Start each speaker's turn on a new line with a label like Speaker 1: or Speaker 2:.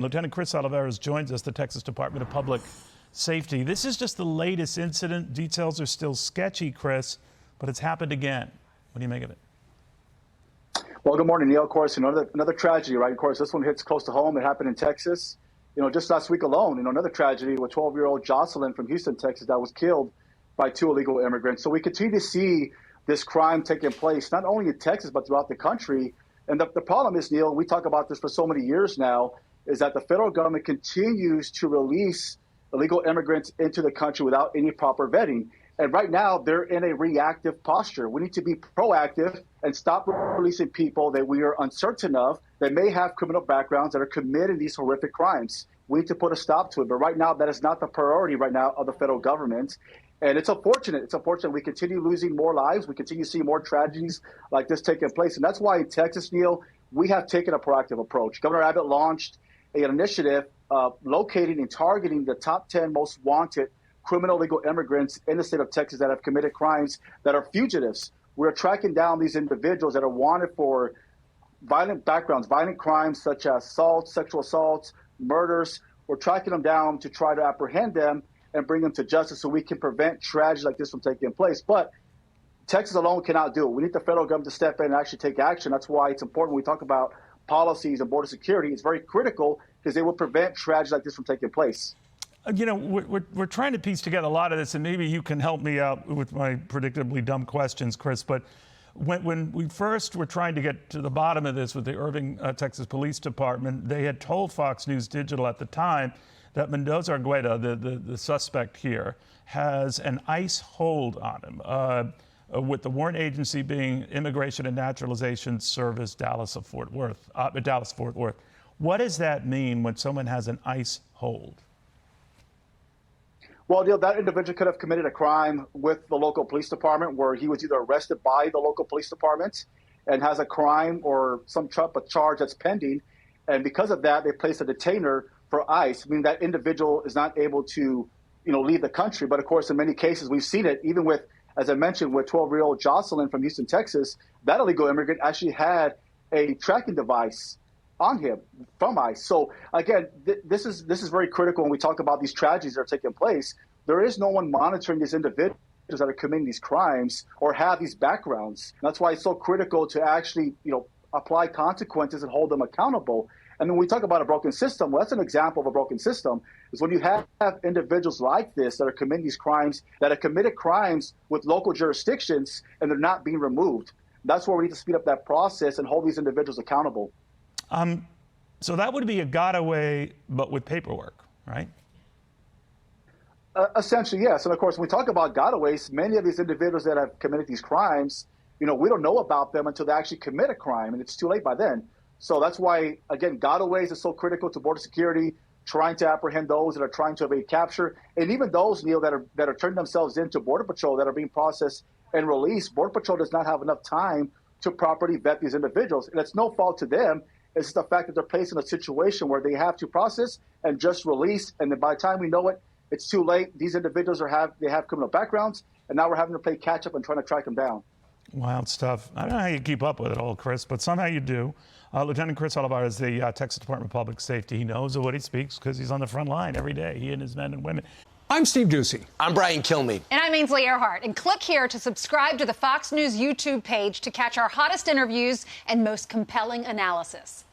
Speaker 1: Lieutenant Chris Olivarez joins us, the Texas Department of Public Safety. This is just the latest incident. Details are still sketchy, Chris, but it's happened again. What do you make of it?
Speaker 2: Well, good morning, Neil. Of course, another tragedy, right? Of course, this one hits close to home. It happened in Texas. Just last week alone, another tragedy with 12-year-old Jocelyn from Houston, Texas, that was killed by two illegal immigrants. So we continue to see this crime taking place, not only in Texas, but throughout the country. And the problem is, Neil, we talk about this for so many years now, is that the federal government continues to release illegal immigrants into the country without any proper vetting. And right now, they're in a reactive posture. We need to be proactive and stop releasing people that we are uncertain of, that may have criminal backgrounds, that are committing these horrific crimes. We need to put a stop to it. But right now, that is not the priority right now of the federal government. And it's unfortunate. It's unfortunate we continue losing more lives. We continue seeing more tragedies like this taking place. And that's why in Texas, Neil, we have taken a proactive approach. Governor Abbott launched an initiative locating and targeting the top 10 most wanted criminal illegal immigrants in the state of Texas that have committed crimes that are fugitives. We're tracking down these individuals that are wanted for violent backgrounds, violent crimes such as assaults, sexual assaults, murders. We're tracking them down to try to apprehend them and bring them to justice so we can prevent tragedy like this from taking place. But Texas alone cannot do it. We need the federal government to step in and actually take action. That's why it's important when we talk about policies and border security. It's very critical because they will prevent tragedy like this from taking place.
Speaker 1: We're trying to piece together a lot of this, and maybe you can help me out with my predictably dumb questions, Chris. But when we first were trying to get to the bottom of this with the Irving, Texas Police Department, they had told Fox News Digital at the time that Mendoza Argueta, the suspect here, has an ICE hold on him, with the warrant agency being Immigration and Naturalization Service, Dallas-Fort Worth. What does that mean when someone has an ICE hold?
Speaker 2: Well, Neil, that individual could have committed a crime with the local police department where he was either arrested by the local police department and has a crime or some type of charge that's pending. And because of that, they place a detainer for ICE, meaning that individual is not able to, leave the country. But of course, in many cases, we've seen it, even with, as I mentioned, with 12-year-old Jocelyn from Houston, Texas, that illegal immigrant actually had a tracking device on him from ICE. So again, this is very critical when we talk about these tragedies that are taking place. There is no one monitoring these individuals that are committing these crimes or have these backgrounds. And that's why it's so critical to actually, apply consequences and hold them accountable. And when we talk about a broken system, well, that's an example of a broken system, is when you have individuals like this that are committing these crimes, that have committed crimes with local jurisdictions, and they're not being removed. That's where we need to speed up that process and hold these individuals accountable.
Speaker 1: So that would be a got-away, but with paperwork, right?
Speaker 2: Essentially, yes. And of course, when we talk about gotaways, many of these individuals that have committed these crimes, we don't know about them until they actually commit a crime, and it's too late by then. So that's why, again, gotaways is so critical to border security, trying to apprehend those that are trying to evade capture, and even those, Neil, that are turning themselves into Border Patrol that are being processed and released. Border Patrol does not have enough time to properly vet these individuals, and it's no fault to them. It's just the fact that they're placed in a situation where they have to process and just release, and then by the time we know it, it's too late. These individuals have criminal backgrounds, and now we're having to play catch up and trying to track them down.
Speaker 1: Wild stuff. I don't know how you keep up with it all, Chris, but somehow you do. Lieutenant Chris Olivarez, the Texas Department of Public Safety. He knows what he speaks because he's on the front line every day, he and his men and women.
Speaker 3: I'm Steve Ducey.
Speaker 4: I'm Brian Kilmeade.
Speaker 5: And I'm Ainsley Earhart. And click here to subscribe to the Fox News YouTube page to catch our hottest interviews and most compelling analysis.